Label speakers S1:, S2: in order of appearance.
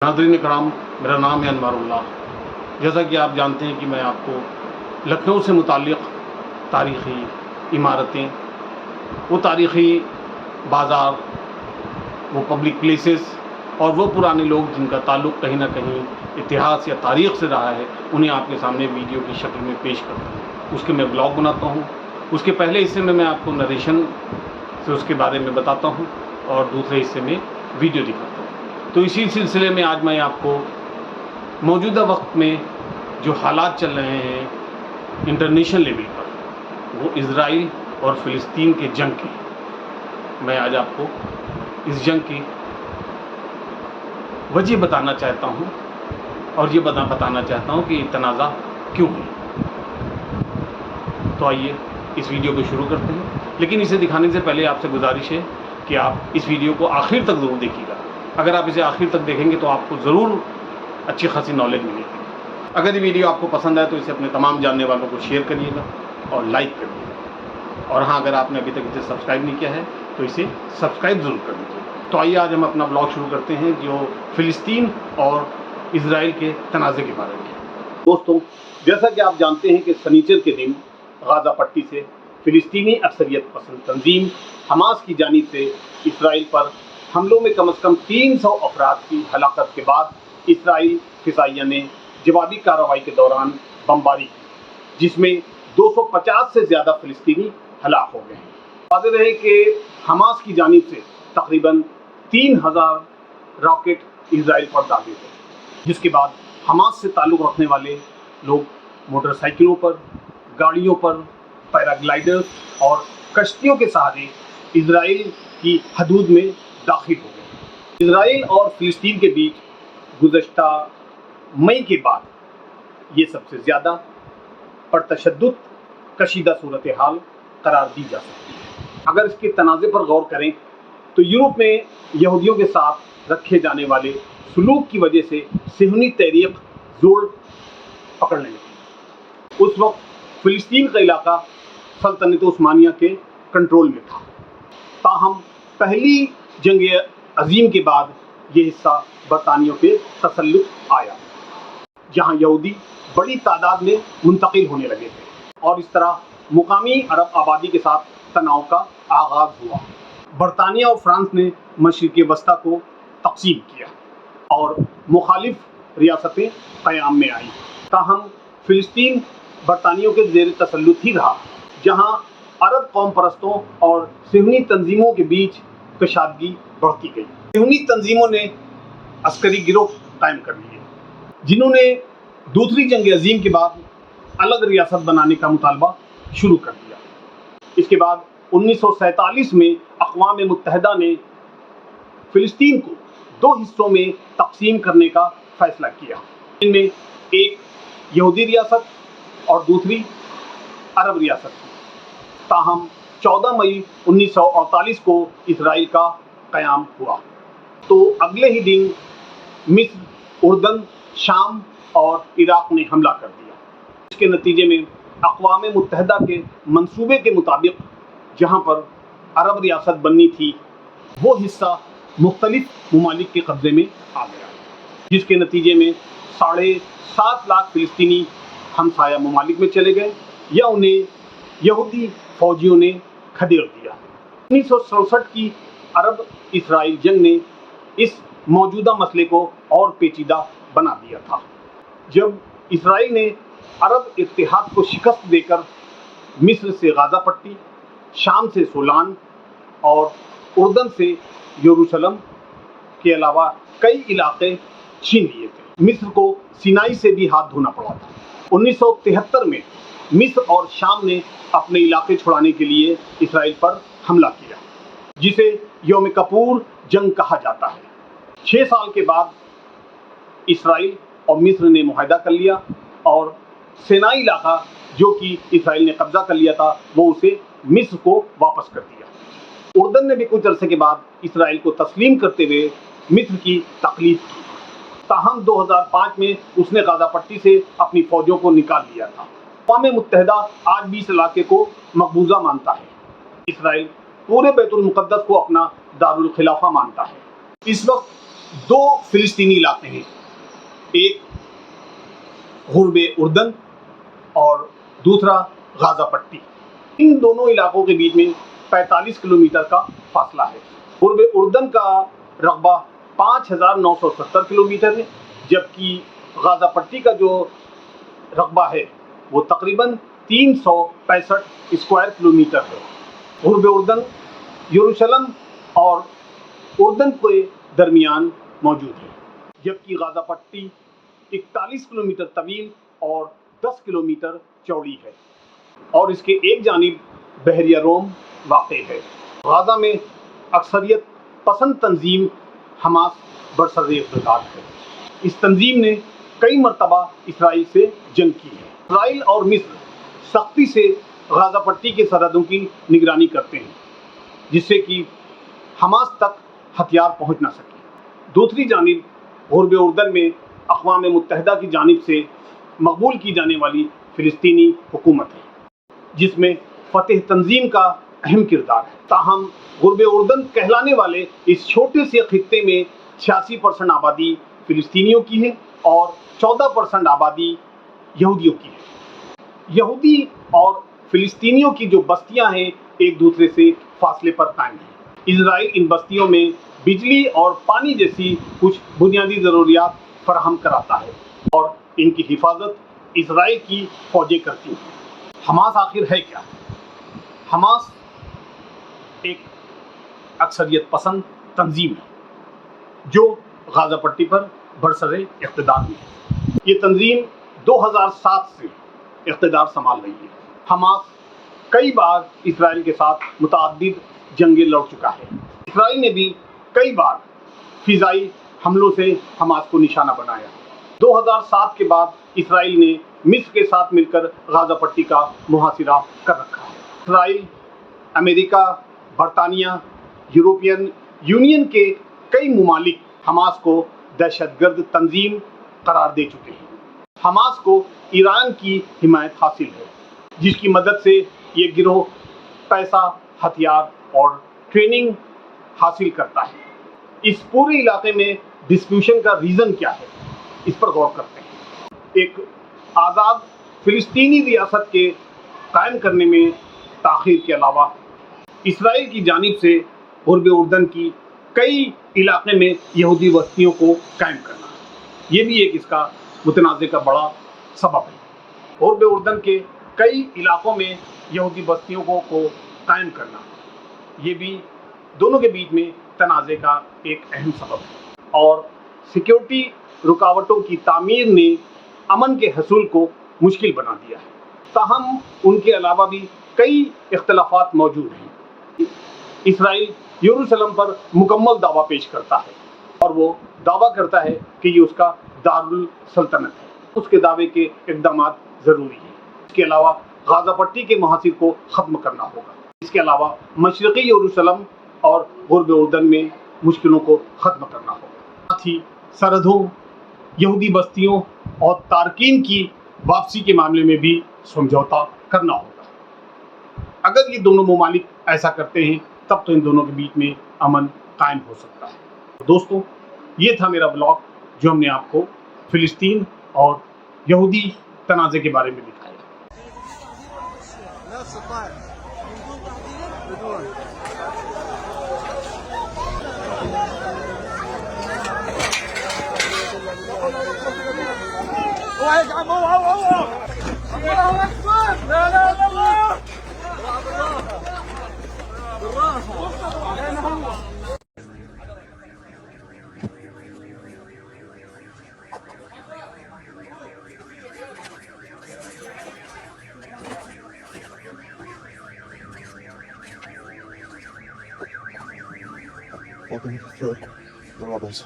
S1: नाज़रीन इकराम, मेरा नाम है अनवारुल्लाह। जैसा कि आप जानते हैं कि मैं आपको लखनऊ से मुताल्लिक़ तारीख़ी इमारतें, वो तारीख़ी बाज़ार, वो पब्लिक प्लेसेस और वो पुराने लोग जिनका ताल्लुक़ कहीं ना कहीं इतिहास या तारीख़ से रहा है, उन्हें आपके सामने वीडियो की शक्ल में पेश करता हूँ। उसके मैं ब्लॉग बनाता हूँ। उसके पहले हिस्से में मैं आपको नरेशन से उसके बारे में बताता हूँ और दूसरे हिस्से में वीडियो दिखाता हूँ। तो इसी सिलसिले में आज मैं आपको मौजूदा वक्त में जो हालात चल रहे हैं इंटरनेशनल लेवल पर, वो इज़राइल और फ़िलिस्तीन के जंग के, मैं आज आपको इस जंग की वजह बताना चाहता हूँ और ये बताना चाहता हूँ कि तनाज़ा क्यों है। तो आइए इस वीडियो को शुरू करते हैं, लेकिन इसे दिखाने से पहले आपसे गुजारिश है कि आप इस वीडियो को आखिर तक ज़रूर देखिएगा। अगर आप इसे आखिर तक देखेंगे तो आपको ज़रूर अच्छी खासी नॉलेज मिलेगी। अगर ये वीडियो आपको पसंद आए तो इसे अपने तमाम जानने वालों को शेयर करिएगा और लाइक करिएगा। और हाँ, अगर आपने अभी तक इसे सब्सक्राइब नहीं किया है तो इसे सब्सक्राइब ज़रूर कर दीजिए। तो आइए आज हम अपना ब्लॉग शुरू करते हैं जो फ़िलिस्तीन और इज़राइल के तनाज़े के बारे में। दोस्तों, जैसा कि आप जानते हैं कि शनिचर के दिन गाज़ा पट्टी से फ़िलिस्तीनी अक्सरियत पसंद तंजीम हमास की जानिब से इज़राइल पर हमलों में कम से कम 300 अफराद की हलाकत के बाद इज़राइल फ़िज़ाइया ने जवाबी कार्रवाई के दौरान बमबारी की, जिसमें 250 से ज़्यादा फ़िलिस्तीनी हलाक हो गए हैं। वाज़ेह रहे कि हमास की जानिब से तकरीबन 3000 रॉकेट इज़राइल पर दागे गए, जिसके बाद हमास से ताल्लुक़ रखने वाले लोग मोटरसाइकिलों पर, गाड़ियों पर, पैराग्लाइडर्स और कश्तियों के सहारे इज़राइल की हदूद में दाखिल हो गए। इज़राइल और फ़िलिस्तीन के बीच गुज़श्ता मई के बाद ये सबसे ज़्यादा परतशद्दुद कशीदा सूरत हाल करार दी जा सकती है। अगर इसके तनाज़े पर गौर करें तो यूरोप में यहूदियों के साथ रखे जाने वाले सलूक की वजह से सिहनी तहरीक जोर पकड़ने लगी। उस वक्त फ़िलिस्तीन का इलाका सल्तनत उस्मानिया के कंट्रोल में था। ताहम पहली जंग अजीम के बाद ये हिस्सा बरतानियों के तसल्लुत आया, जहाँ यहूदी बड़ी तादाद में मुंतकिल होने लगे थे और इस तरह मुकामी अरब आबादी के साथ तनाव का आगाज़ हुआ। बरतानिया और फ्रांस ने मशरिक़ वस्ता को तक़सीम किया और मुखालिफ रियासतें क़याम में आईं। ताहम फ़िलिस्तीन बरतानियों के ज़ेर तसल्लुत ही रहा, जहाँ अरब कौम परस्तों और सिहनी तंजीमों के बीच कशादगी बढ़ती गई। सिहनी तंजीमों ने अस्करी गिरोह कायम कर लिए, जिन्होंने दूसरी जंग अजीम के बाद अलग रियासत बनाने का मुतालबा शुरू कर दिया। इसके बाद 1947 में अक़वाम मुत्तहिदा ने फ़िलिस्तीन को 2 हिस्सों में तक़सीम करने का फ़ैसला किया। इनमें एक यहूदी रियासत और दूसरी अरब रियासत थी। ताहम 14 मई 1948 को इज़राइल का क़याम हुआ तो अगले ही दिन मिस्र, उर्दन, शाम और इराक़ ने हमला कर दिया। इसके नतीजे में अक़वाम मुत्तहिदा के मंसूबे के मुताबिक जहाँ पर अरब रियासत बननी थी, वो हिस्सा मुख्तलिफ ममालिक के कब्ज़े में आ गया, जिसके नतीजे में 7.5 लाख फ़िलिस्तीनी हमसाया ममालिक में चले गए या उन्हें यहूदी फ़ौजियों ने खदेड़ दिया। 1967 की अरब इसराइल जंग ने इस मौजूदा मसले को और पेचीदा बना दिया था, जब इसराइल ने अरब इत्तेहाद को शिकस्त देकर मिस्र से गाज़ा पट्टी, शाम से सोलान और उर्दन से यरूशलेम के अलावा कई इलाके छीन लिए थे। मिस्र को सिनाई से भी हाथ धोना पड़ा था। 1973 में मिस्र और शाम ने अपने इलाके छुड़ाने के लिए इसराइल पर हमला किया, जिसे यौम कपूर जंग कहा जाता है। 6 साल के बाद इसराइल और मिस्र ने मुआहदा कर लिया और सिनाई इलाका जो कि इसराइल ने कब्जा कर लिया था, वो उसे मिस्र को वापस कर दिया। उर्दन ने भी कुछ अरसे के बाद इसराइल को तस्लीम करते हुए मिस्र की तकलीफ की। ताहम 2005 में उसने गाज़ा पट्टी से अपनी फ़ौजों को निकाल लिया था। अक़वाम मुत्तहिदा आज भी इस इलाके को मकबूजा मानता है। इसराइल पूरे बैतुल मुक़द्दस को अपना दारुल खिलाफा मानता है। इस वक्त
S2: دو فلسطینی علاقے ہیں، ایک غرب اردن اور دوسرا غازہ پٹی۔ ان دونوں علاقوں کے بیچ میں 45 کلومیٹر کا فاصلہ ہے۔ غرب اردن کا رقبہ 5970 کلومیٹر ہے، جبکہ غازہ پٹی کا جو رقبہ ہے وہ تقریباً 365 اسکوائر کلومیٹر ہے۔ غرب اردن یروشلم اور اردن کے درمیان موجود ہے، جبکہ غازہ پٹی 41 کلومیٹر طویل اور 10 کلومیٹر چوڑی ہے اور اس کے ایک جانب بحیرہ روم واقع ہے۔ غازہ میں اکثریت پسند تنظیم حماس برسر اقتدار ہے۔ اس تنظیم نے کئی مرتبہ اسرائیل سے جنگ کی ہے۔ اسرائیل اور مصر سختی سے غازہ پٹی کے سرحدوں کی نگرانی کرتے ہیں، جس سے کہ حماس تک ہتھیار پہنچ نہ سکے۔ دوسری جانب غرب اردن میں اقوام متحدہ کی جانب سے مقبول کی جانے والی فلسطینی حکومت ہے، جس میں فتح تنظیم کا اہم کردار ہے۔ تاہم غرب اردن کہلانے والے اس چھوٹے سے خطے میں 86% آبادی فلسطینیوں کی ہے اور 14% آبادی یہودیوں کی ہے۔ یہودی اور فلسطینیوں کی جو بستیاں ہیں ایک دوسرے سے فاصلے پر قائم ہیں۔ اسرائیل ان بستیوں میں بجلی اور پانی جیسی کچھ بنیادی ضروریات فراہم کراتا ہے اور ان کی حفاظت اسرائیل کی فوجیں کرتی ہیں۔ حماس آخر ہے کیا؟ حماس ایک اکثریت پسند تنظیم ہے جو غازہ پٹی پر برسر اقتدار میں ہے۔ یہ تنظیم 2007 سے اقتدار سنبھال رہی ہے۔ حماس کئی بار اسرائیل کے ساتھ متعدد جنگیں لڑ چکا ہے۔ اسرائیل نے بھی کئی بار فضائی حملوں سے حماس کو نشانہ بنایا۔ 2007 کے بعد اسرائیل نے مصر کے ساتھ مل کر غازہ پٹی کا محاصرہ کر رکھا ہے۔ اسرائیل، امریکہ، برطانیہ، یورپین یونین کے کئی ممالک حماس کو دہشت گرد تنظیم قرار دے چکے ہیں۔ حماس کو ایران کی حمایت حاصل ہے، جس کی مدد سے یہ گروہ پیسہ، ہتھیار اور ٹریننگ حاصل کرتا ہے۔ اس پورے علاقے میں ڈسپیوشن کا ریزن کیا ہے، اس پر غور کرتے ہیں۔ ایک آزاد فلسطینی ریاست کے قائم کرنے میں تاخیر کے علاوہ اسرائیل کی جانب سے غرب اردن کی کئی علاقے میں یہودی بستیوں کو قائم کرنا، یہ بھی ایک اس کا متنازع کا بڑا سبب ہے۔ غرب اردن کے کئی علاقوں میں یہودی بستیوں کو قائم کرنا، یہ بھی دونوں کے بیچ میں تنازع کا ایک اہم سبب ہے، اور سیکیورٹی رکاوٹوں کی تعمیر نے امن کے حصول کو مشکل بنا دیا ہے۔ تاہم ان کے علاوہ بھی کئی اختلافات موجود ہیں۔ اسرائیل یروشلم پر مکمل دعویٰ پیش کرتا ہے اور وہ دعویٰ کرتا ہے کہ یہ اس کا دارالسلطنت ہے۔ اس کے دعوے کے اقدامات ضروری ہیں۔ اس کے علاوہ غازہ پٹی کے محاصر کو ختم کرنا ہوگا۔ اس کے علاوہ مشرقی یروشلم اور غرب اردن میں مشکلوں کو ختم کرنا ہوگا۔ ساتھ ہی سرحدوں، یہودی بستیوں اور تارکین کی واپسی کے معاملے میں بھی سمجھوتا کرنا ہوگا۔ اگر یہ دونوں ممالک ایسا کرتے ہیں تب تو ان دونوں کے بیچ میں امن قائم ہو سکتا ہے۔ دوستو، یہ تھا میرا بلاگ جو ہم نے آپ کو فلسطین اور یہودی تنازع کے بارے میں دکھایا۔
S3: Welcome to the rebels.